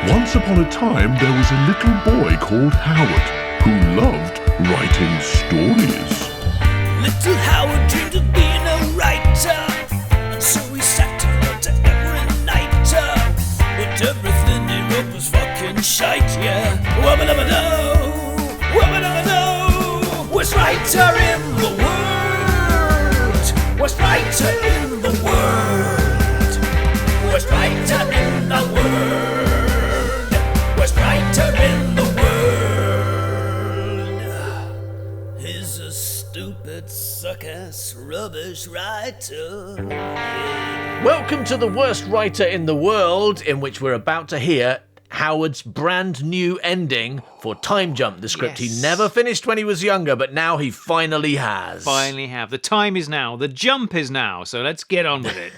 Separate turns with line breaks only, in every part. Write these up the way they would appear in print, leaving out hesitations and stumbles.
Once upon a time, there was a little boy called Howard who loved writing stories.
Little Howard dreamed of being a writer, and so he sat and wrote every night. But everything he wrote was fucking shite, yeah. Wubba-dubba-doo, worst writer in the world, worst writer in the world, worst writer in the world, worst writer in the world. He's a stupid, suck-ass, rubbish writer.
Welcome to the worst writer in the world, in which we're about to hear Howard's brand new ending for Time Jump, the script he never finished when he was younger, but now he finally has.
Finally have. The time is now. The jump is now. So let's get on with it.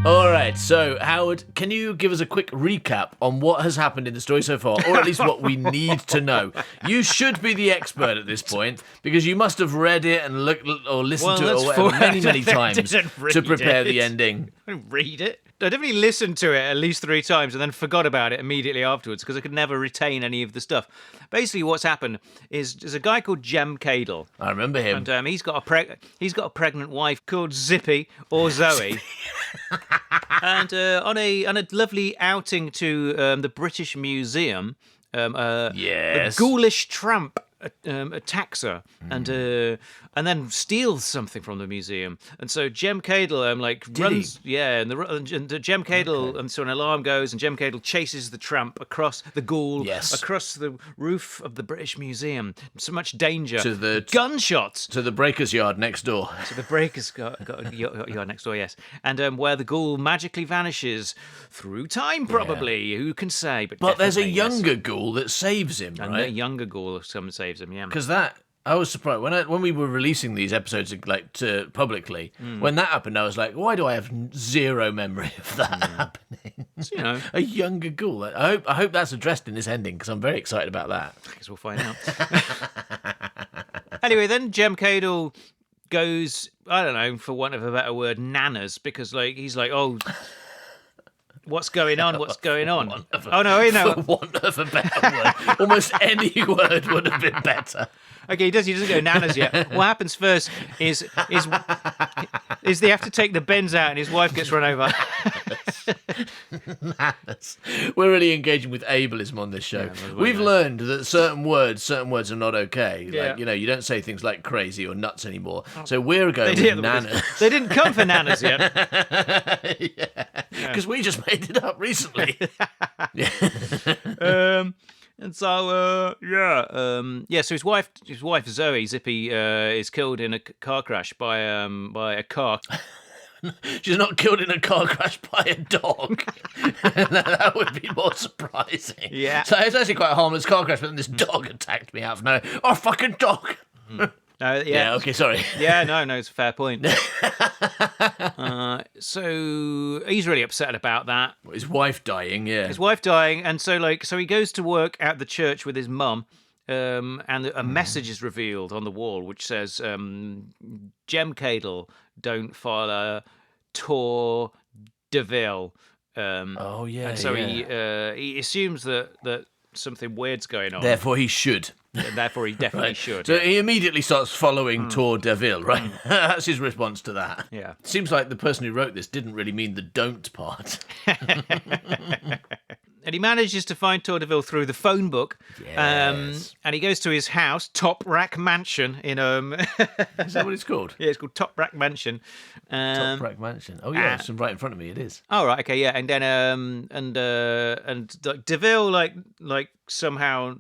All right, so Howard, can you give us a quick recap on what has happened in the story so far, or at least what we need to know? You should be the expert at this point, because you must have read it and looked or listened to it or whatever many times to prepare the ending.
I didn't read it. I definitely listened to it at least 3 times and then forgot about it immediately afterwards because I could never retain any of the stuff. Basically, what's happened is there's a guy called Jem Cadle.
I remember him.
And he's got a pregnant wife called Zippy or Zoe. And on a lovely outing to the British Museum, a ghoulish tramp attacks her and then steals something from the museum. And so Jem Cadle runs. Yeah, and Jem Cadle, and so an alarm goes, and Jem Cadle chases the tramp across the ghoul, across the roof of the British Museum. So much danger.
To the
gunshots.
To the breaker's yard next door.
To the breaker's yard next door, yes. And where the ghoul magically vanishes through time, probably. Who can say?
But there's a younger ghoul that saves him, right?
And a younger ghoul saves him, yeah.
Because I was surprised when we were releasing these episodes to publicly. When that happened, I was like, "Why do I have zero memory of that happening?"
So,
a younger ghoul. I hope that's addressed in this ending because I'm very excited about that.
I guess we'll find out. Anyway, then Jem Cadle goes, I don't know, for want of a better word, nanas, because he's like, oh. What's going on? What's going on?
For want of a better word. Almost any word would have been better.
Okay, he doesn't go nanas yet. What happens first is they have to take the bins out and his wife gets run over.
Nanas. We're really engaging with ableism on this show. Yeah, we've learned that certain words are not okay.
Yeah.
Like, you don't say things like crazy or nuts anymore. So we're going with nanas.
They didn't come for nanas yet.
Because we just made it up recently.
And so, so his wife Zoe, Zippy, is killed in a car crash by a car.
She's not killed in a car crash by a dog. That would be more surprising.
Yeah.
So it's actually quite a harmless car crash, but then this dog attacked me out of nowhere. Oh, fucking dog!
Yeah,
okay, sorry.
Yeah, no, it's a fair point. So he's really upset about that.
His wife dying, yeah.
His wife dying, and so he goes to work at the church with his mum, and a message is revealed on the wall which says, Jem Cadle, don't follow Tor Deville. And so he assumes that something weird's going on.
Therefore he should.
And therefore he definitely should.
So he immediately starts following Tor Deville, right? That's his response to that.
Yeah.
Seems like the person who wrote this didn't really mean the don't part.
And he manages to find Tor Deville through the phone book.
Yes.
And he goes to his house, Top Rack Mansion in
Is that what it's called?
Yeah, it's called Top Rack Mansion.
Top Rack Mansion. Oh yeah, it's right in front of me. It is.
Oh right, okay, yeah. And then and Deville like somehow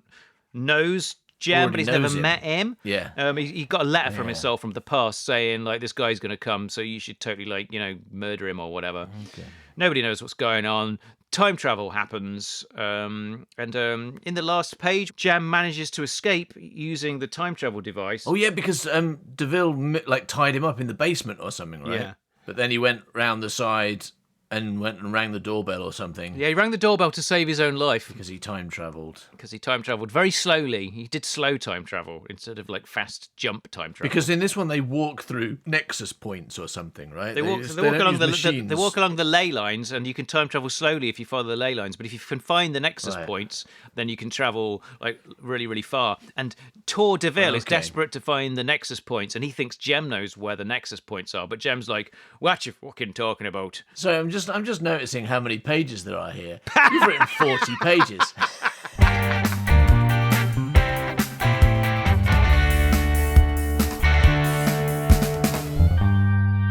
knows Jem, but he's never met him.
Yeah.
He got a letter from himself from the past saying this guy's going to come, so you should totally murder him or whatever.
Okay.
Nobody knows what's going on. Time travel happens, and in the last page, Jem manages to escape using the time travel device.
Oh yeah, because Deville tied him up in the basement or something, right?
Yeah.
But then he went round the side and went and rang the doorbell or something.
Yeah, he rang the doorbell to save his own life.
Because he time travelled.
Because he time travelled very slowly. He did slow time travel instead of like fast jump time travel.
Because in this one they walk through nexus points or something, right?
They walk along they walk along the ley lines, and you can time travel slowly if you follow the ley lines. But if you can find the nexus points, then you can travel like really, really far. And Tor DeVille is desperate to find the nexus points, and he thinks Jem knows where the nexus points are. But Jem's like, "What you fucking talking about?"
So I'm just noticing how many pages there are here. You've written 40 pages.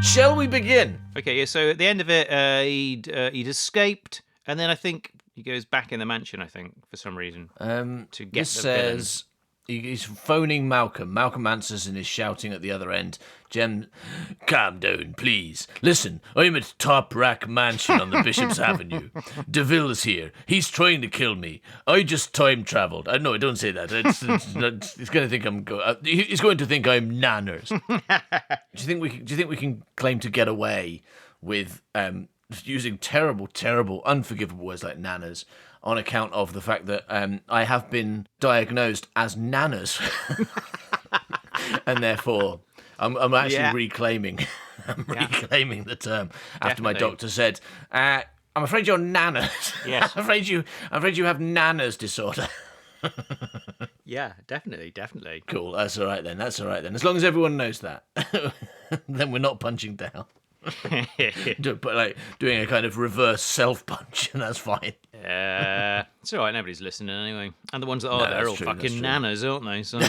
Shall we begin?
Okay, yeah. So at the end of it, he'd escaped, and then I think he goes back in the mansion. I think for some reason to get
This
the
says he's phoning Malcolm. Malcolm answers and is shouting at the other end. Jem, calm down, please. Listen, I'm at Top Rack Mansion on the Bishop's Avenue. DeVille's here. He's trying to kill me. I just time travelled. No, don't say that. He's going to think he's going to think I'm nanners. Do you think we can claim to get away with using terrible, unforgivable words like nanners on account of the fact that I have been diagnosed as nanners, and therefore I'm actually reclaiming the term after my doctor said, "I'm afraid you're nanners."
Yes.
I'm afraid you have nanners disorder.
Yeah, definitely.
Cool. That's all right then. As long as everyone knows that, then we're not punching down. But like doing a kind of reverse self punch, and that's fine.
It's all right. Nobody's listening anyway, and the ones that are, they're all fucking nanas, aren't they? So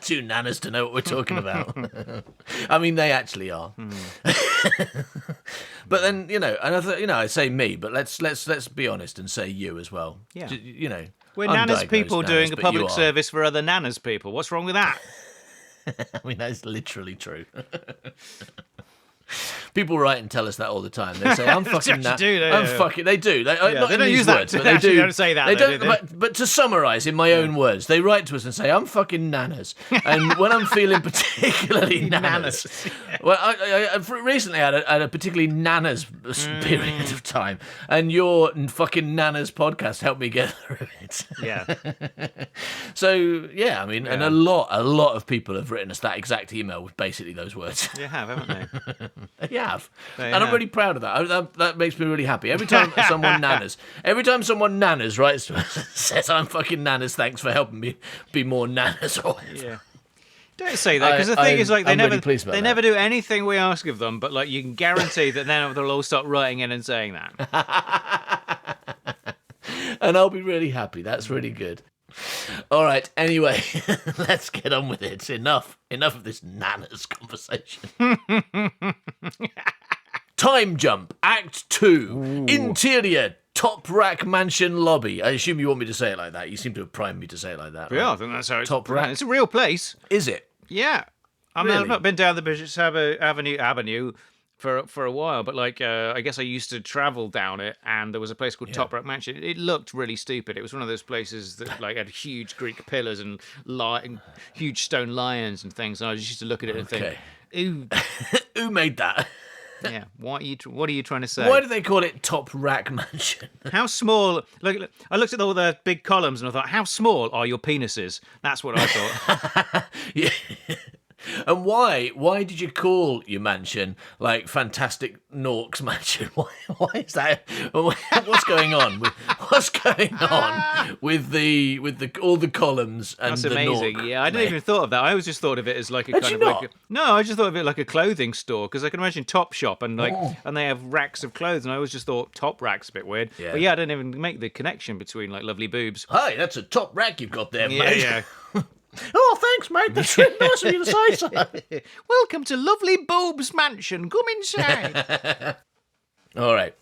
Too nanas to know what we're talking about. I mean, they actually are. But then I say me, but let's be honest and say you as well.
Yeah.
We're
nanas people doing a public service for other nanas people. What's wrong with that?
I mean, that's literally true. People write and tell us that all the time. They say, "I'm fucking
They do.
They do. Not
they
in
don't
these
use that.
words, but
They
they
don't say that.
They
though,
don't.
do they?
But to summarise in my own words, they write to us and say, "I'm fucking nanners." And when I'm feeling particularly nanners, well, I recently had a particularly nanners period of time, and your fucking nanners podcast helped me get through it.
Yeah.
So yeah, I mean, and a lot of people have written us that exact email with basically those words.
They have, haven't they?
They have.
They
and I'm
have.
really proud of that. That makes me really happy. Every time someone nanners writes to us and says, "I'm fucking nanners, thanks for helping me be more nanners," or whatever.
Yeah. Don't say that, because the thing is, like, they never do anything we ask of them, but like you can guarantee that then they'll all start writing in and saying that.
And I'll be really happy. That's really good. All right. Anyway, let's get on with it. Enough of this nanners conversation. Time jump, Act 2, Interior, Top Rack Mansion Lobby. I assume you want me to say it like that. You seem to have primed me to say it like that. Right?
Yeah, I think that's how it's
Top Rack.
It's a real place.
Is it?
Yeah. I mean,
Really?
I've not been down the Bishop's Avenue for a while, but like I guess I used to travel down it, and there was a place called Top Rack Mansion. It looked really stupid. It was one of those places that like had huge Greek pillars and huge stone lions and things. And I just used to look at it and think, "Ooh,
Who made that?
yeah. What are you trying to say?
Why do they call it Top Rack Mansion?
How small? Look, I looked at all the big columns and I thought, how small are your penises? That's what I thought.
Yeah. And why did you call your mansion like Fantastic Norks Mansion? Why is that? What's going on? What's going on with the all the columns and
That's
the
amazing.
Nork?
Yeah, I didn't even thought of that. I always just thought of it as like a
Had
kind
you
of
not?
like no, I just thought of it like a clothing store, because I can imagine Top Shop and like and they have racks of clothes, and I always just thought Top Rack's a bit weird.
Yeah.
But yeah, I didn't even make the connection between like lovely boobs.
Hi, that's a top rack you've got there,
Yeah,
mate.
yeah.
Oh, thanks, mate. That's really nice of you to say so.
Welcome to lovely Boobs Mansion. Come inside.
All right.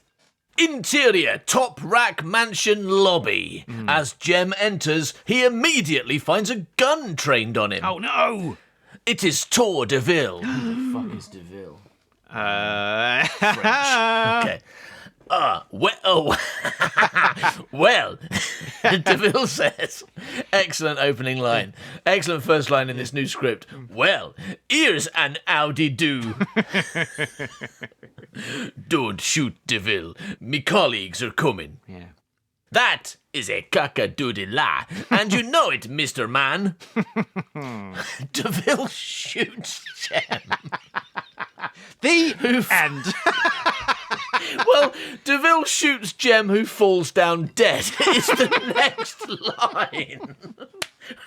Interior Top Rack Mansion Lobby. As Jem enters, he immediately finds a gun trained on him.
Oh no.
It is Tor DeVille. Who the fuck is DeVille? French. Okay. Well, DeVille says, excellent opening line, excellent first line in this new script. Well, here's an Audi do. Don't shoot, DeVille. Me colleagues are coming.
Yeah.
That is a cock-a-doodle-lie, and you know it, Mr. Man. DeVille shoots Jem.
The end.
Well, DeVille shoots Jem, who falls down dead. It's the next line.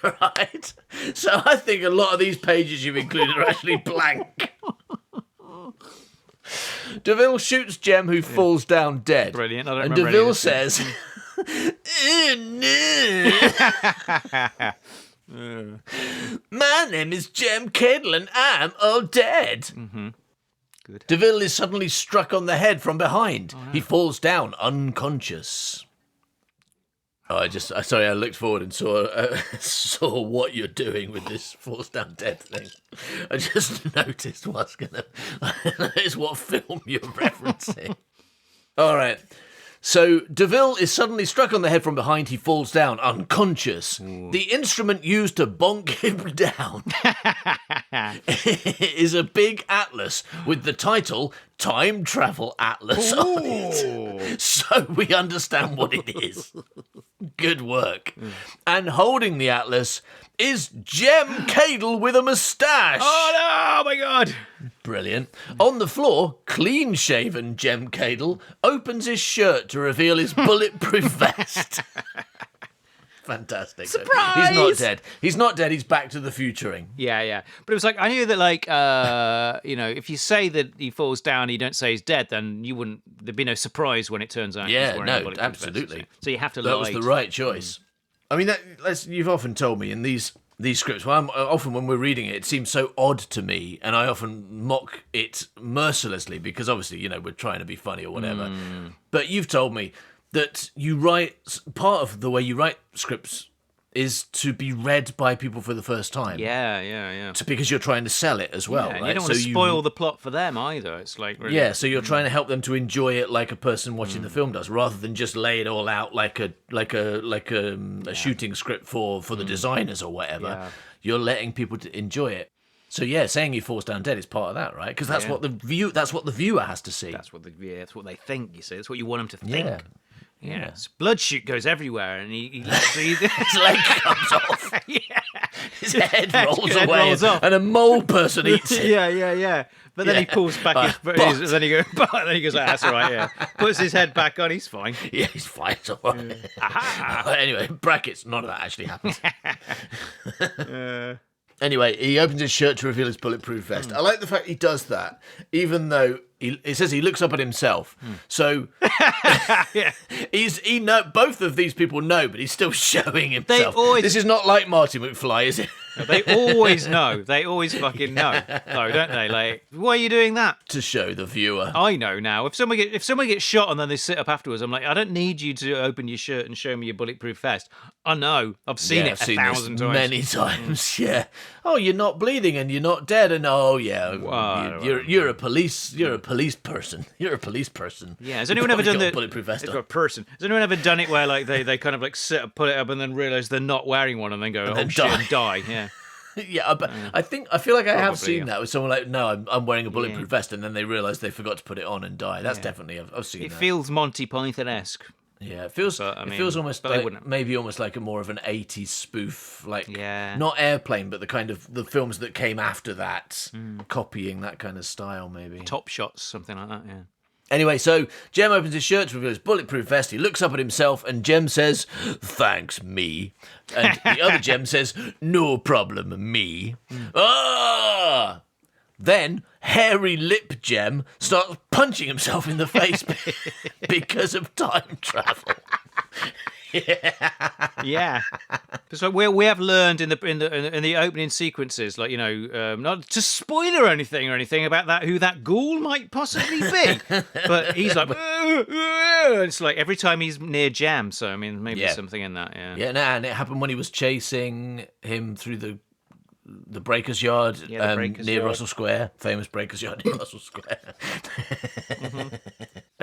Right? So I think a lot of these pages you've included are actually blank. DeVille shoots Jem, who falls down dead.
Brilliant. I don't
And
remember any
DeVille
of this.
says, my name is Jem Cadle and I'm all dead.
Mm-hmm. Good.
DeVille is suddenly struck on the head from behind. He falls down unconscious. Oh, I looked forward and saw what you're doing with this falls down dead thing. I just noticed what film you're referencing. All right. So DeVille is suddenly struck on the head from behind. He falls down unconscious. Ooh. The instrument used to bonk him down is a big atlas with the title Time Travel Atlas on it. So we understand what it is. Good work. And holding the atlas is Jem Cadle with a moustache.
Oh, no! Oh, my God.
Brilliant. On the floor, clean-shaven Jem Cadle opens his shirt to reveal his bulletproof vest. Fantastic.
Surprise!
He's not dead. He's not dead. He's back to the futuring.
Yeah. But it was like, I knew that, like, if you say that he falls down, you don't say he's dead, then there'd be no surprise when it turns out he's wearing a bulletproof
absolutely.
vest. So you have to
That
lie.
was the right choice. I mean, you've often told me in these scripts, often when we're reading it seems so odd to me, and I often mock it mercilessly because obviously, we're trying to be funny or whatever. But you've told me that part of the way you write scripts is to be read by people for the first time.
Yeah.
Because you're trying to sell it as well, right?
You don't want to spoil the plot for them either. It's like really...
so you're trying to help them to enjoy it like a person watching the film does, rather than just lay it all out like a shooting script for the designers or whatever.
Yeah.
You're letting people to enjoy it. So saying he falls down dead is part of that, right? Because that's what the viewer has to see.
That's what they think. You see, that's what you want them to think.
Yeah.
His blood shoot goes everywhere, and
his leg comes off. His head rolls away, and a mole person eats it.
Yeah. But then he pulls back his, then he goes, like, that's all right. Yeah, puts his head back on. He's fine.
Yeah, he's fine. It's all right. Anyway, brackets. None of that actually happens. Anyway, he opens his shirt to reveal his bulletproof vest. I like the fact he does that, even though it says he looks up at himself. So both of these people know, but he's still showing himself. This is not like Marty McFly, is it?
They always know. They always fucking know, though, don't they? Like, why are you doing that?
To show the viewer.
I know now. If someone gets shot and then they sit up afterwards, I'm like, I don't need you to open your shirt and show me your bulletproof vest. I know. I've seen it 1,000 times.
Many times, yeah. Oh, you're not bleeding and you're not dead, and you're a police person. You're a police person.
Yeah. Has anyone ever done the
bulletproof vest?
Has anyone ever done it where like they kind of like pull it up and then realise they're not wearing one and then go, and die? Yeah.
Yeah, but I feel like I have seen that with someone like, no, I'm wearing a bulletproof vest, and then they realise they forgot to put it on and die. That's definitely I've seen that.
It feels Monty Python-esque.
Yeah, it feels almost like maybe almost like a more of an 80s spoof, like not Airplane, but the kind of the films that came after that, copying that kind of style, maybe.
Top Shots, something like that, yeah.
Anyway, so Jem opens his shirt to reveal his bulletproof vest. He looks up at himself, and Jem says, "Thanks, me." And the other Jem says, "No problem, me." Ah! Then hairy lip Jem starts punching himself in the face because of time travel.
Yeah. So we have learned in the opening sequences, like, not to spoiler anything about who that ghoul might possibly be, but he's like, it's like every time he's near Jam. So I mean, maybe there's something in that. Yeah.
Yeah, and it happened when he was chasing him through the Breakers Yard near Russell Square, famous Breakers Yard near Russell Square.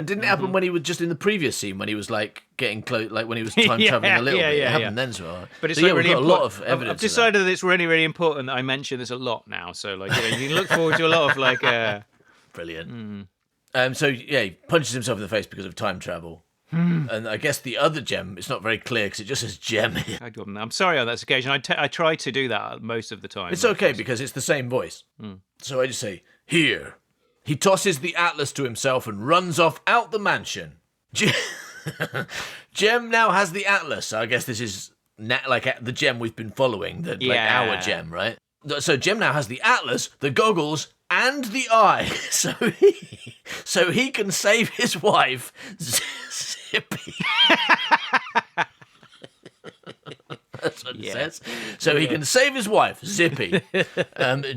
And didn't it happen when he was just in the previous scene when he was like getting close, like when he was time traveling a little bit? It happened then as well.
But it's
so,
like
we've
really
got a lot of evidence.
I've decided that it's really, really important that I mention this a lot now. So like, you can look forward to a lot of like.
Brilliant. So yeah, he punches himself in the face because of time travel. And I guess the other gem, it's not very clear because it just says gem here.
I'm sorry on that occasion. I try to do that most of the time.
It's okay because it's the same voice. So I just say, here. He tosses the atlas to himself and runs off out the mansion. Jem now has the atlas. So I guess this is like the gem we've been following, like our gem, right? So Jem now has the atlas, the goggles, and the eye. So he can save his wife, Zippy. That's what it says. So he can save his wife, Zippy.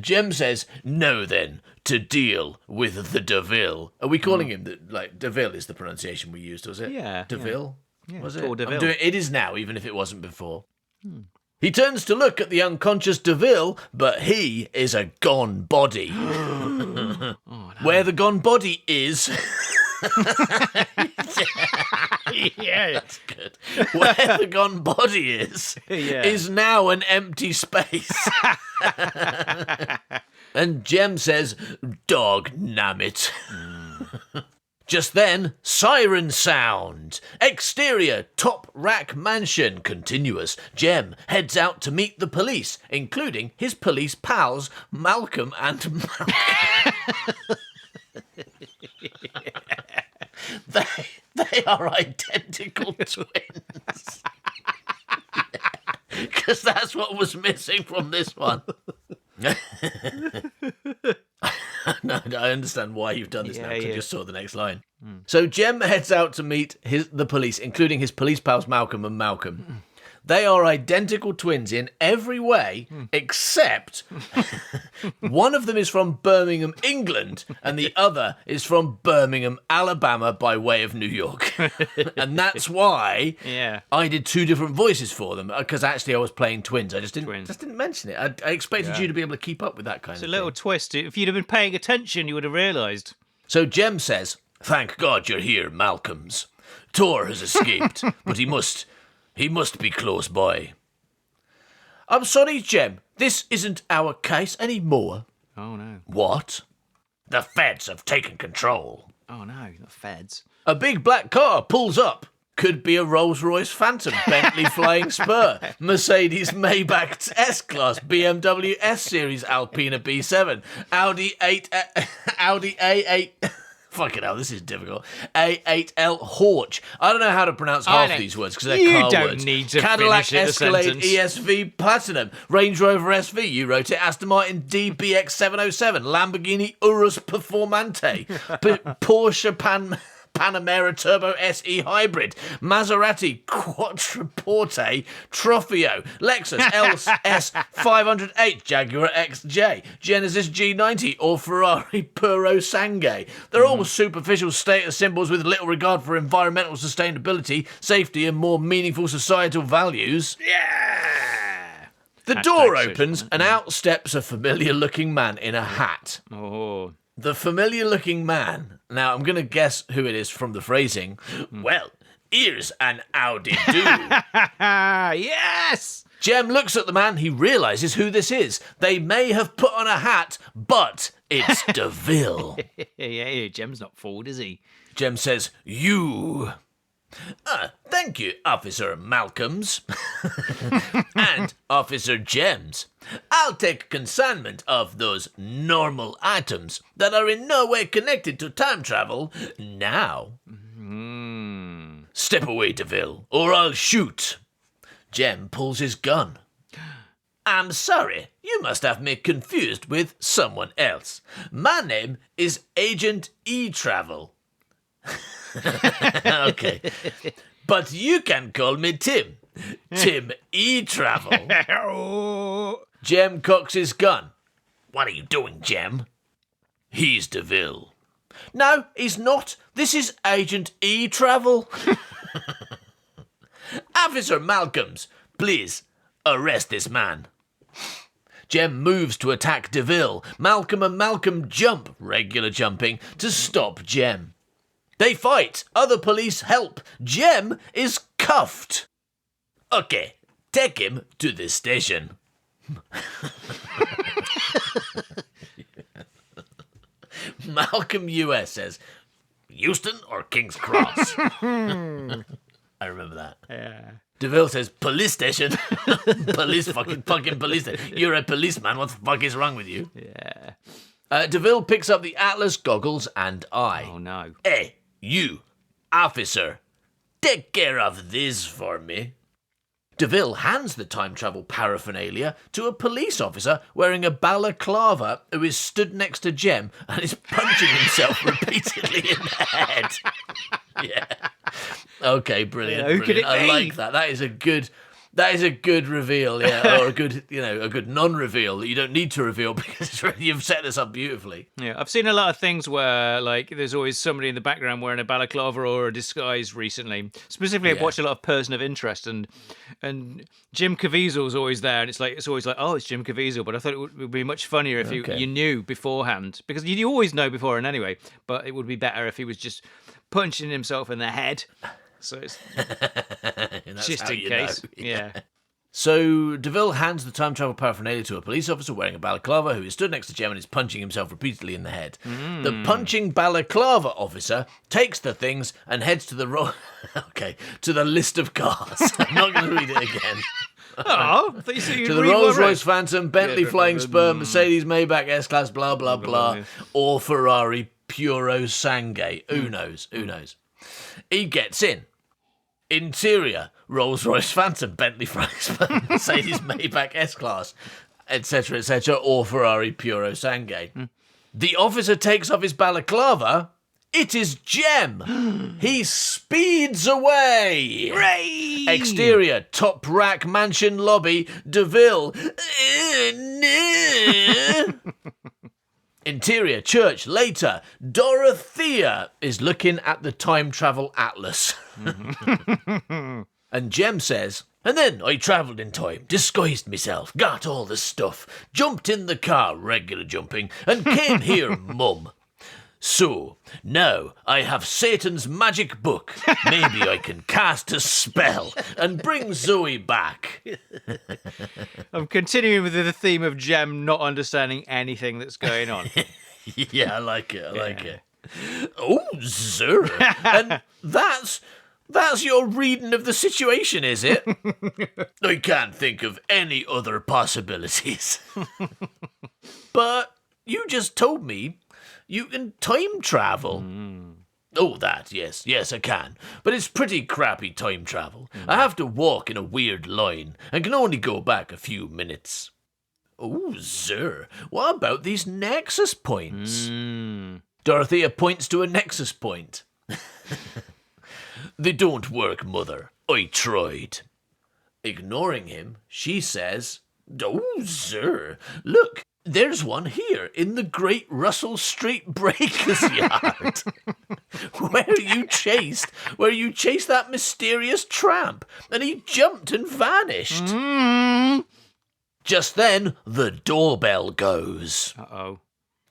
Jem says, no then, to deal with the Deville. Are we calling him, Deville is the pronunciation we used, was it?
Yeah.
Deville?
Yeah.
Was it?
Poor Deville.
It is now, even if it wasn't before. He turns to look at the unconscious Deville, but he is a gone body. Where the gone body is...
Yeah,
that's good. Where the gone body is now an empty space. And Jem says, dog nammit. Just then, siren sound. Exterior, top rack mansion, continuous. Jem heads out to meet the police, including his police pals, Malcolm and Malcolm. They are identical twins. Because that's what was missing from this one. No, I understand why you've done this now, because I just saw the next line. So Jem heads out to meet the police, including his police pals Malcolm and Malcolm. They are identical twins in every way, except one of them is from Birmingham, England, and the other is from Birmingham, Alabama, by way of New York. And that's why I did two different voices for them, because actually I was playing twins. I just didn't mention it. I expected you to be able to keep up with that kind of thing.
It's a little twist. If you'd have been paying attention, you would have realised.
So Jem says, thank God you're here, Malcolms. Tor has escaped, but he must be close by. I'm sorry, Jem. This isn't our case anymore.
Oh, no.
What? The feds have taken control.
Oh, no, the feds.
A big black car pulls up. Could be a Rolls-Royce Phantom, Bentley Flying Spur, Mercedes Maybach S-Class, BMW S-Series Alpina B7, Audi A8... Fucking hell, this is difficult. A8L Horch. I don't know how to pronounce half these words because they're car words.
You don't need to
Cadillac
finish
Escalade
the sentence.
ESV Platinum, Range Rover SV, you wrote it, Aston Martin DBX 707, Lamborghini Urus Performante, Porsche Panamera Turbo SE Hybrid, Maserati Quattroporte Trofeo, Lexus LS508, Jaguar XJ, Genesis G90, or Ferrari Puro Sangue. They're all superficial status symbols with little regard for environmental sustainability, safety, and more meaningful societal values.
Yeah!
The door opens, and out steps a familiar-looking man in a hat.
Oh.
The familiar-looking man. Now, I'm going to guess who it is from the phrasing. Well, here's an howdy do.
Yes!
Jem looks at the man. He realises who this is. They may have put on a hat, but it's DeVille.
Yeah, Jem's not fooled, is he?
Jem says, you. Thank you, Officer Malcolms. And Officer Jems. I'll take consignment of those normal items that are in no way connected to time travel now. Step away, DeVille, or I'll shoot. Jem pulls his gun. I'm sorry, you must have me confused with someone else. My name is Agent E-Travel. Okay. But you can call me Tim. Tim E-Travel. Jem cocks his gun. What are you doing, Jem? He's DeVille. No, he's not. This is Agent E-Travel. Officer Malcolms, please arrest this man. Jem moves to attack DeVille. Malcolm and Malcolm jump, regular jumping, to stop Jem. They fight. Other police help. Jem is cuffed. Okay, take him to the station. Malcolm US says, Euston or King's Cross? I remember that.
Yeah.
DeVille says, police station. fucking police station. You're a policeman. What the fuck is wrong with you?
Yeah.
DeVille picks up the Atlas goggles and eye.
Oh, no.
Hey, you, officer, take care of this for me. DeVille hands the time travel paraphernalia to a police officer wearing a balaclava who is stood next to Jem and is punching himself repeatedly in the head. Yeah. Okay, brilliant.
Yeah, who could
brilliant.
it be?
I like that. That is a good reveal, yeah, or a good non-reveal that you don't need to reveal because you've set this up beautifully.
Yeah, I've seen a lot of things where, like, there's always somebody in the background wearing a balaclava or a disguise recently. Specifically, I've watched a lot of Person of Interest, and Jim Caviezel's always there, and it's always like, oh, it's Jim Caviezel, but I thought it would be much funnier if you knew beforehand, because you always know beforehand anyway, but it would be better if he was just punching himself in the head. So it's just in case. Yeah.
So DeVille hands the time travel paraphernalia to a police officer wearing a balaclava who is stood next to Jem and is punching himself repeatedly in the head. The punching balaclava officer takes the things and heads to the to the list of cars. I'm not going to read it again.
Oh, I thought you said you'd
To the
read one
Rolls-Royce
right.
Phantom, Bentley Flying Spur, Mercedes Maybach S-Class, blah, blah, blah, or Ferrari Puro Sangue. Who knows? Who knows? He gets in. Interior, Rolls-Royce Phantom, Bentley Flying Spur, Mercedes Maybach S-Class, etc., or Ferrari Puro Sangue. The officer takes off his balaclava. It is Jem. He speeds away.
Hooray!
Exterior, top rack mansion lobby, DeVille. Interior, church, later. Dorothea is looking at the time travel atlas. And Jem says, and then I travelled in time, disguised myself, got all the stuff, jumped in the car, regular jumping, and came here, mum. So, now I have Satan's magic book. Maybe I can cast a spell and bring Zoe back.
I'm continuing with the theme of Jem not understanding anything that's going on.
Yeah, I like it. I like it. Oh, sir. And that's your reading of the situation, is it? I can't think of any other possibilities. But you just told me you can time travel. Oh, that, yes, I can. But it's pretty crappy time travel. I have to walk in a weird line and can only go back a few minutes. Oh, sir, what about these nexus points? Dorothea points to a nexus point. They don't work, mother. I tried. Ignoring him, she says, oh, sir, look. There's one here in the Great Russell Street Breakers Yard, where you chased that mysterious tramp, and he jumped and vanished. Just then, the doorbell goes.
Uh-oh.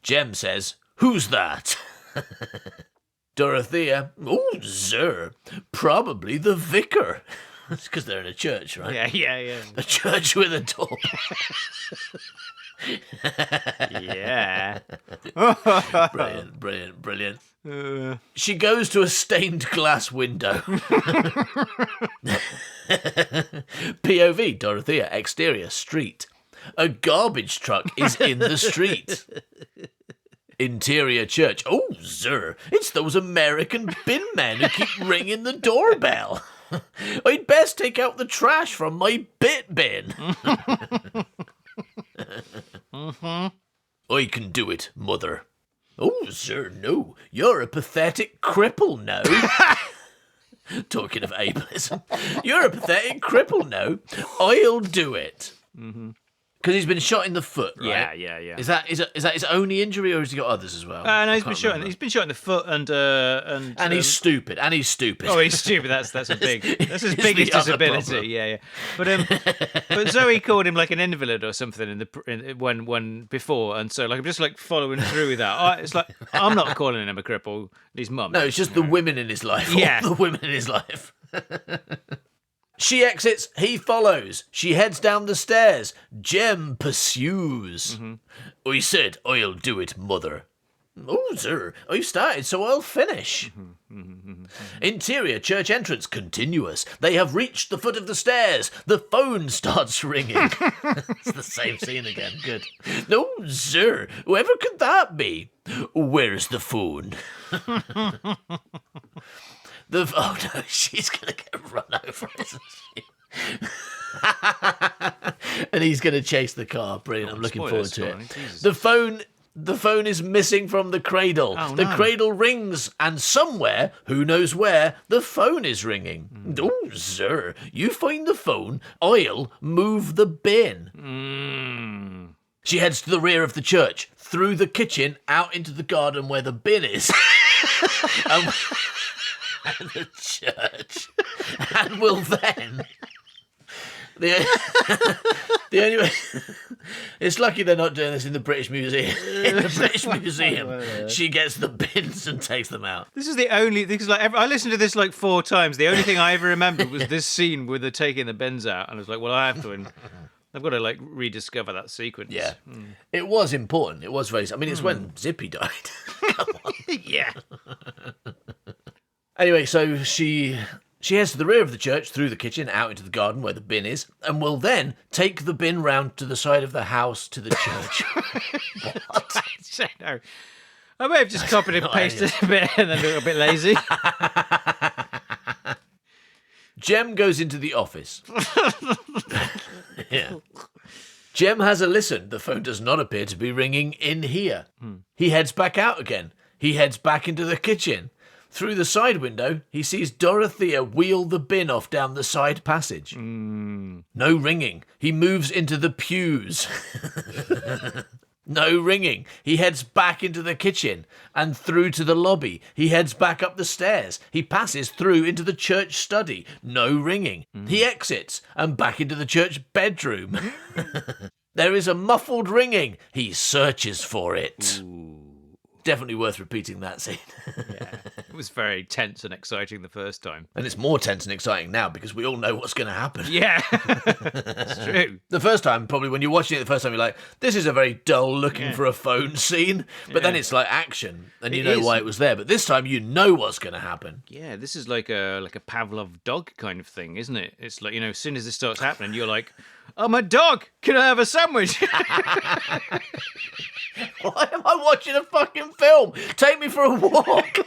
Jem says, "Who's that?" Dorothea, "Oh, sir, probably the vicar." It's because they're in a church, right?
Yeah.
A church with a doorbell.
Yeah.
Brilliant. She goes to a stained glass window. POV, Dorothea, exterior, street. A garbage truck is in the street. Interior church. Oh, sir, it's those American bin men who keep ringing the doorbell. I'd best take out the trash from my bit bin. I can do it, mother. Oh, sir, no. You're a pathetic cripple now. Talking of ableism. You're a pathetic cripple now. I'll do it. Because he's been shot in the foot, right?
Yeah.
Is that his only injury, or has he got others as well?
No, he's been shot. He's been shot in the foot, and
He's stupid. And he's stupid.
Oh, he's stupid. That's his
It's
biggest
the other
disability.
problem.
Yeah. But Zoe called him like an invalid or something when before, and so like I'm just like following through with that. It's like I'm not calling him a cripple. His mum.
No, it's just the women in his life.
Yeah.
All the women in his life. She exits, he follows. She heads down the stairs. Jem pursues. I said, I'll do it, mother. Oh, sir, I've started, so I'll finish. Interior church entrance continuous. They have reached the foot of the stairs. The phone starts ringing. It's the same scene again. Good. No, sir, whoever could that be? Where's the phone? Oh no, she's gonna get run over, isn't she? And he's gonna chase the car. Brilliant. I'm looking forward to it.
Jesus.
The phone is missing from the cradle.
Oh,
the
no.
cradle rings, and somewhere, who knows where, the phone is ringing. Oh, sir, you find the phone, I'll move the bin. She heads to the rear of the church, through the kitchen, out into the garden where the bin is. and the church. And will then... The only way... It's lucky they're not doing this in the British Museum. In the British Museum, she gets the bins and takes them out.
This is the only because I listened to this like 4 times. The only thing I ever remembered was this scene with her taking the bins out, and I was like, well, I've got to like rediscover that sequence.
Yeah. It was important. It was very... I mean, it's when Zippy died. Come on.
Yeah.
Anyway, so she heads to the rear of the church, through the kitchen, out into the garden where the bin is, and will then take the bin round to the side of the house to the church. What?
No. I may have just copied and pasted a bit and then a bit lazy.
Jem goes into the office. Yeah. Jem has a listen. The phone does not appear to be ringing in here. He heads back out again. He heads back into the kitchen. Through the side window, he sees Dorothea wheel the bin off down the side passage. No ringing. He moves into the pews. No ringing. He heads back into the kitchen and through to the lobby. He heads back up the stairs. He passes through into the church study. No ringing. He exits and back into the church bedroom. There is a muffled ringing. He searches for it. Definitely worth repeating that scene.
Yeah. It was very tense and exciting the first time.
And it's more tense and exciting now because we all know what's going to happen.
Yeah. It's true.
The first time, probably when you're watching it the first time, you're like, this is a very dull looking for a phone scene. But then it's like action and you know why it was there. But this time you know what's going to happen.
Yeah, this is like a Pavlov dog kind of thing, isn't it? It's like, as soon as this starts happening, you're like, oh, my dog, can I have a sandwich?
Why am I watching a fucking film? Take me for a walk.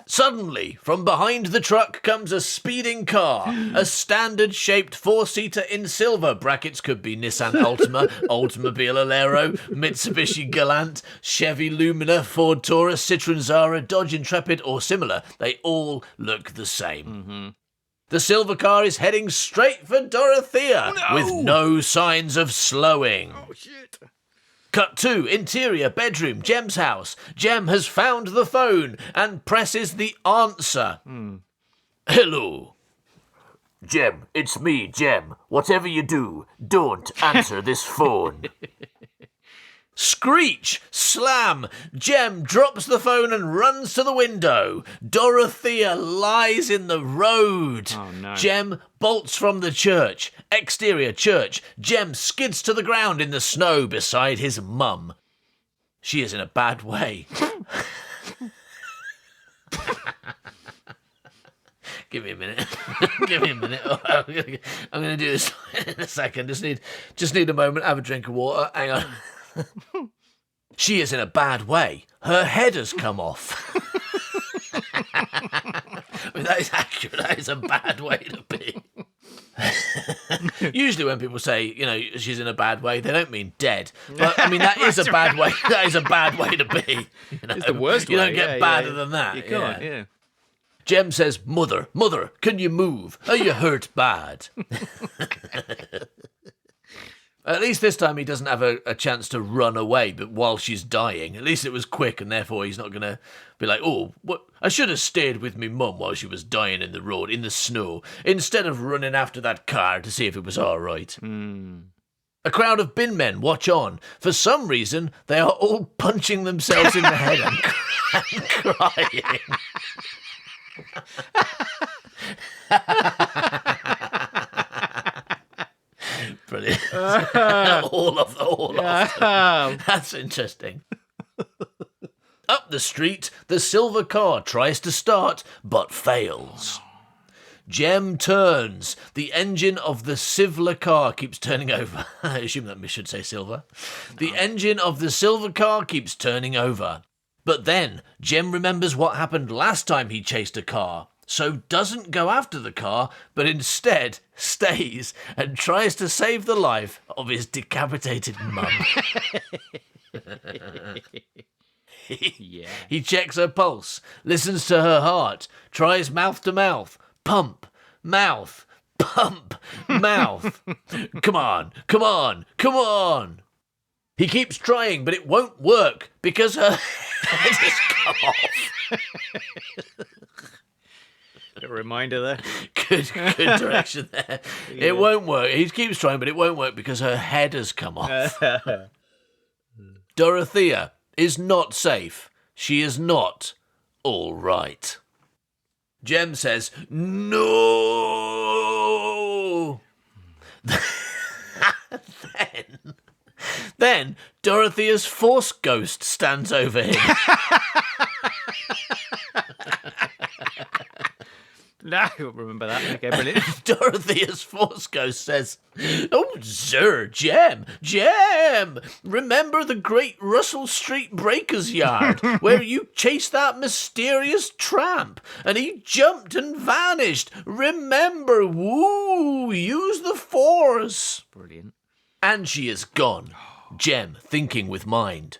Suddenly, from behind the truck comes a speeding car. A standard-shaped 4-seater in silver. Brackets could be Nissan Altima, Oldsmobile Alero, Mitsubishi Galant, Chevy Lumina, Ford Taurus, Citroen Zara, Dodge Intrepid, or similar. They all look the same. The silver car is heading straight for Dorothea, with no signs of slowing.
Oh, shit.
Cut 2, interior bedroom, Jem's house. Jem has found the phone and presses the answer. Hello. Jem, it's me, Jem. Whatever you do, don't answer this phone. Screech! Slam! Jem drops the phone and runs to the window. Dorothea lies in the road.
Oh, no.
Jem bolts from the church. Exterior church. Jem skids to the ground in the snow beside his mum. She is in a bad way. Give me a minute. Give me a minute. I'm going to do this in a second. Just need a moment. Have a drink of water. Hang on. She is in a bad way. Her head has come off. I mean, that is accurate. That is a bad way to be. Usually when people say, she's in a bad way, they don't mean dead. But, I mean, that is a bad way. That is a bad way to be.
It's the worst way.
You don't get badder than that.
You can't, yeah.
Jem says, Mother, can you move? Are you hurt bad? At least this time he doesn't have a chance to run away, but while she's dying. At least it was quick, and therefore he's not going to be like, oh, what? I should have stayed with me mum while she was dying in the road, in the snow, instead of running after that car to see if it was all right. A crowd of bin men watch on. For some reason, they are all punching themselves in the head and crying. Brilliant. all of them. That's interesting. Up the street, the silver car tries to start, but fails. Jem turns. The engine of the silver car keeps turning over. I assume that should say silver. The engine of the silver car keeps turning over. But then, Jem remembers what happened last time he chased a car. So doesn't go after the car, but instead stays and tries to save the life of his decapitated mum. He checks her pulse, listens to her heart, tries mouth to mouth, pump, mouth, pump, mouth. Come on, come on, come on. He keeps trying, but it won't work because her head is cut off.
A reminder there.
Good direction there. Yeah. It won't work. He keeps trying, but it won't work because her head has come off. Dorothea is not safe. She is not all right. Jem says, no. Then Dorothea's force ghost stands over him.
No, I remember that. Okay, brilliant.
Dorothea's force ghost says, oh, sir, Jem, remember the great Russell Street Breakers Yard where you chased that mysterious tramp and he jumped and vanished? Remember, woo, use the force.
Brilliant.
And she is gone. Jem thinking with mind.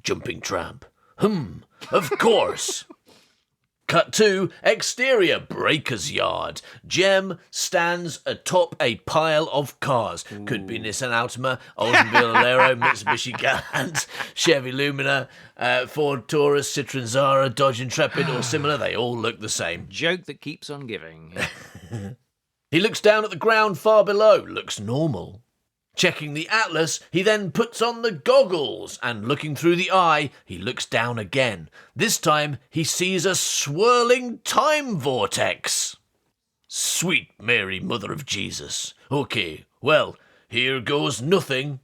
Jumping tramp. Of course. Cut to exterior Breakers Yard. Jem stands atop a pile of cars. Ooh. Could be Nissan Altima, Oldsmobile Alero, Mitsubishi Galant, Chevy Lumina, Ford Taurus, Citroen Zara, Dodge Intrepid, or similar. They all look the same.
Joke that keeps on giving.
He looks down at the ground far below. Looks normal. Checking the atlas, he then puts on the goggles, and looking through the eye, he looks down again. This time, he sees a swirling time vortex. Sweet Mary, Mother of Jesus. Okay, well, here goes nothing.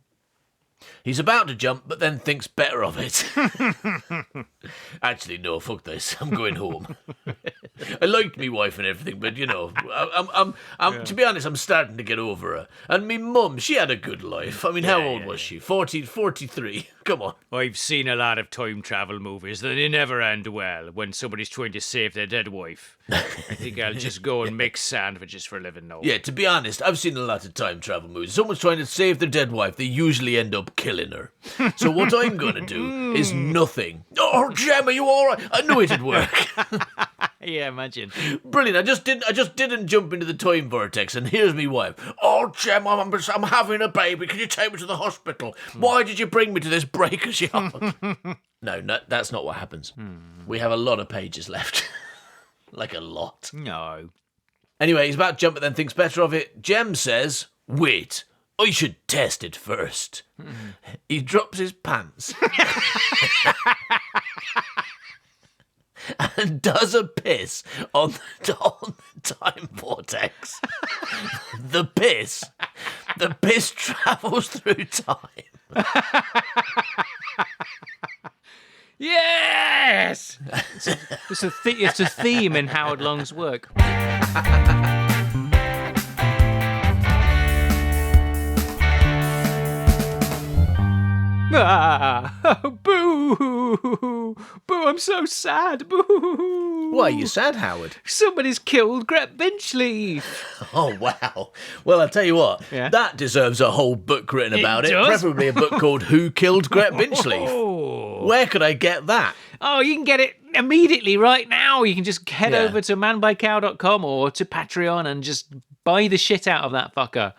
He's about to jump, but then thinks better of it. Actually, no, fuck this. I'm going home. I liked me wife and everything, but, you know, to be honest, I'm starting to get over her. And me mum, she had a good life. I mean, how old was she? 43. Come on.
I've seen a lot of time travel movies that they never end well when somebody's trying to save their dead wife. I think I'll just go and make sandwiches for a living now.
Yeah, to be honest, I've seen a lot of time travel movies. Someone's trying to save their dead wife, they usually end up killing her. So what I'm going to do is nothing. Oh, Jem, are you all right? I knew it'd work.
Yeah, imagine.
Brilliant. I just didn't jump into the time vortex, and here's me wife. Oh, Jem, I'm having a baby. Can you take me to the hospital? Why did you bring me to this breaker's yard? No, that's not what happens. We have a lot of pages left. Like a lot.
No.
Anyway, he's about to jump, but then thinks better of it. Jem says, wait, I should test it first. He drops his pants. And does a piss on the time vortex. The piss travels through time.
Yes! It's a theme in Howard Long's work. Boo! Boo, I'm so sad. Boo!
Why are you sad, Howard?
Somebody's killed Gret Binchley.
Oh, wow. Well, I'll tell you what.
Yeah.
That deserves a whole book written about it.
Does?
Preferably a book called Who Killed Gret Binchley?
Oh.
Where could I get that?
Oh, you can get it immediately right now. You can just head over to manbycow.com or to Patreon and just Buy the shit out of that fucker.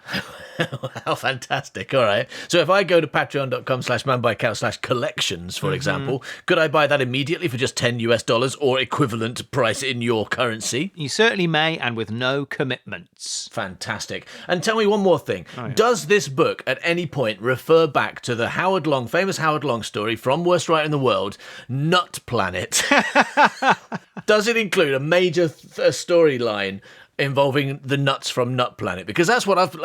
How fantastic. All right. So if I go to patreon.com/manbycow/collections, for example, could I buy that immediately for just $10 or equivalent price in your currency?
You certainly may, and with no commitments.
Fantastic. And tell me one more thing. Does this book at any point refer back to the famous Howard Long story from Worst Writer in the World, Nut Planet? Does it include a major storyline involving the nuts from Nut Planet? Because that's what I've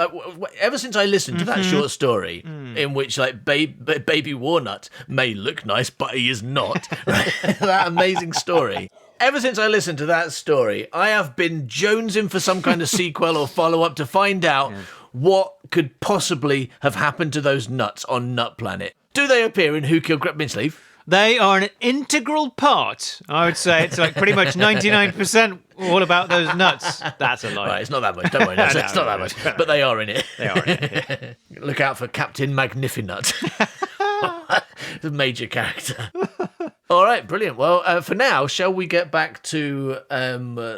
ever since I listened to that short story in which baby Warnut may look nice but he is not, right? That amazing story. Ever since I listened to that story, I have been jonesing for some kind of sequel or follow-up to find out what could possibly have happened to those nuts on Nut Planet. Do they appear in Who Killed Greg Minsleaf?
They are an integral part. I would say it's like pretty much 99% all about those nuts. That's a lie.
Right, it's not that much. Don't worry, it's not that much. But they are in it.
They are in it.
Look out for Captain Magnifinut. The major character. All right, brilliant. Well, for now, shall we get back to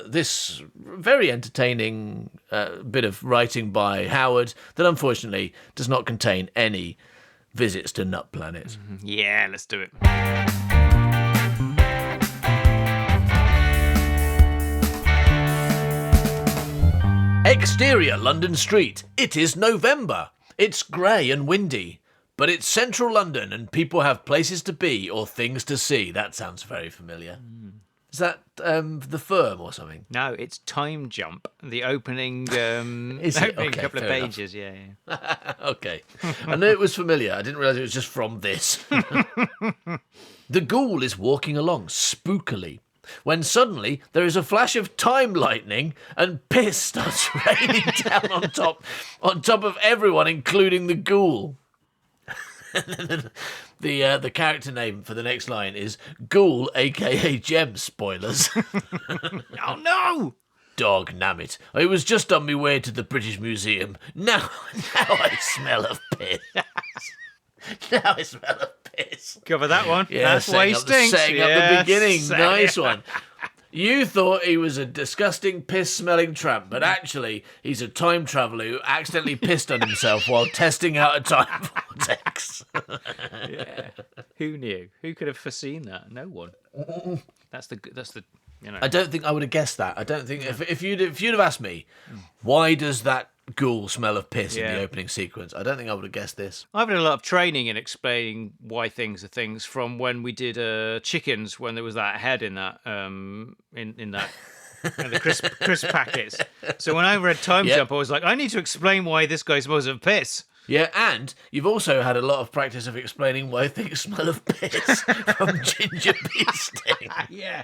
this very entertaining bit of writing by Howard that unfortunately does not contain any visits to Nut Planet.
Yeah, let's do it.
Exterior London Street. It is November. It's grey and windy. But it's central London and people have places to be or things to see. That sounds very familiar. Is that The Firm or something?
No, it's Time Jump. The opening,
Is it?
opening
Okay,
couple of
fair enough.
pages. Yeah.
Okay. I knew it was familiar. I didn't realise it was just from this. The ghoul is walking along spookily when suddenly there is a flash of time lightning and piss starts raining down on top of everyone, including the ghoul. The character name for the next line is Ghoul, aka Gem. Spoilers.
Oh no!
Dog nammit. I was just on my way to the British Museum. Now I smell of piss. Now I smell of piss.
Cover that one.
Yeah,
That's why he stinks.
Setting up the beginning.
Say
Nice
it.
one. You thought he was a disgusting piss-smelling tramp, but actually he's a time traveller who accidentally pissed on himself while testing out a time vortex.
Yeah. Who knew? Who could have foreseen that? No one. That's the.
I don't think I would have guessed that. I don't think if you'd have asked me, why does that ghoul smell of piss in
Yeah.
the opening sequence? I don't think I would have guessed this.
I've had a lot of training in explaining why things are things from when we did chickens, when there was that head in that in that in the crisp packets. So when I read Time
Yep.
Jump, I was like, I need to explain why this guy smells of piss.
Yeah, and you've also had a lot of practice of explaining why things smell of piss from ginger bee sting.
Yeah.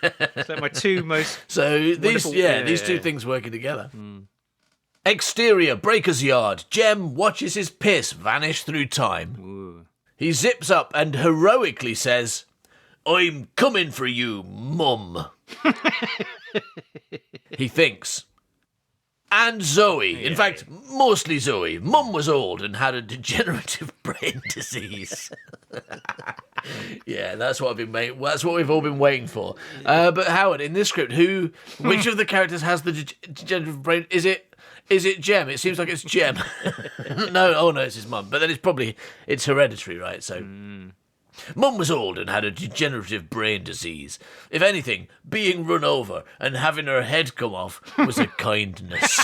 It's like my two most.
So these
wonderful-
two things working together. Exterior Breaker's Yard. Jem watches his piss vanish through time.
Ooh.
He zips up and heroically says, "I'm coming for you, Mum." He thinks. And Zoe. In fact, mostly Zoe. Mum was old and had a degenerative brain disease. Yeah, that's what that's what we've all been waiting for. But Howard, in this script, which of the characters has the degenerative brain? Is it Jem? It seems like it's Jem. No, it's his mum. But then it's hereditary, right? So. Mum was old and had a degenerative brain disease. If anything, being run over and having her head come off was a kindness.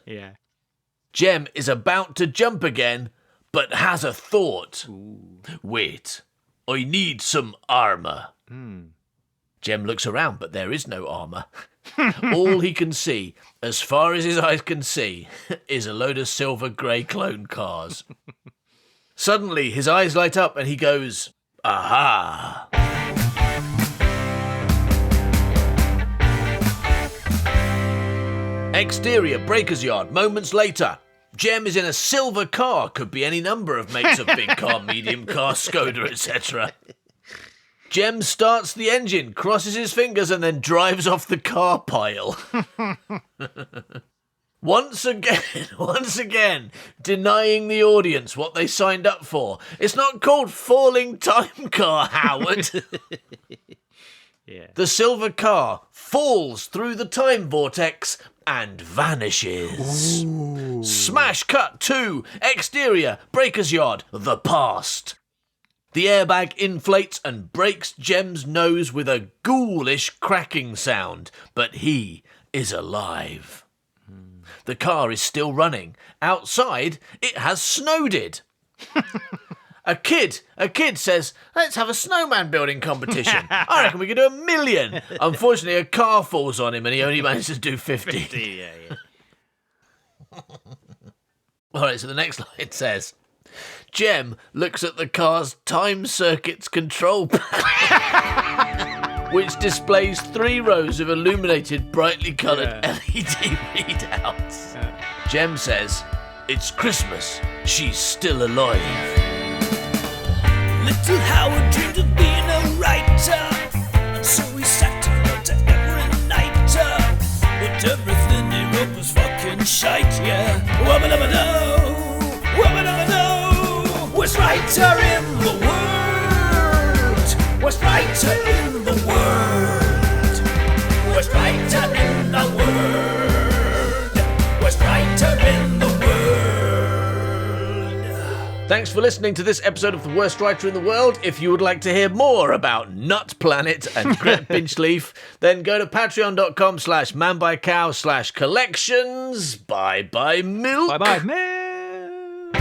Yeah.
Jem is about to jump again, but has a thought. Ooh. Wait, I need some armour. Jem looks around, but there is no armour. All he can see, as far as his eyes can see, is a load of silver grey clone cars. Suddenly, his eyes light up and he goes, "Aha!" Exterior Breaker's Yard. Moments later, Jem is in a silver car. Could be any number of makes of big car, medium car, Skoda, etc. Jem starts the engine, crosses his fingers, and then drives off the car pile. Once again, denying the audience what they signed up for. It's not called Falling Time Car, Howard.
Yeah.
The silver car falls through the time vortex and vanishes. Smash cut to exterior, breaker's yard, the past. The airbag inflates and breaks Jem's nose with a ghoulish cracking sound, but he is alive. The car is still running. Outside, it has snowed. A kid says, let's have a snowman building competition. I reckon we could do 1 million. Unfortunately, a car falls on him and he only managed to do 50.
50, yeah.
All right, so the next line says, Jem looks at the car's time circuits control panel, which displays 3 rows of illuminated, brightly coloured LED readouts. Jem says, it's Christmas. She's still alive.
Little Howard dreamed of being a writer, and so he sat and wrote to every night. But everything he wrote was fucking shite, yeah. Wubba-dubba-doo, wubba-dubba-doo. Worst writer in the world. Worst writer in the world. Worst writer in the world. Worst writer in the world.
Thanks for listening to this episode of The Worst Writer in the World. If you would like to hear more about Nut Planet and Gret Pinchleaf, then go to patreon.com/manbycow/collections. Bye-bye, milk.
Bye-bye, milk.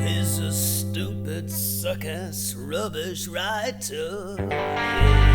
He's a stupid, suck-ass, rubbish writer. Yeah.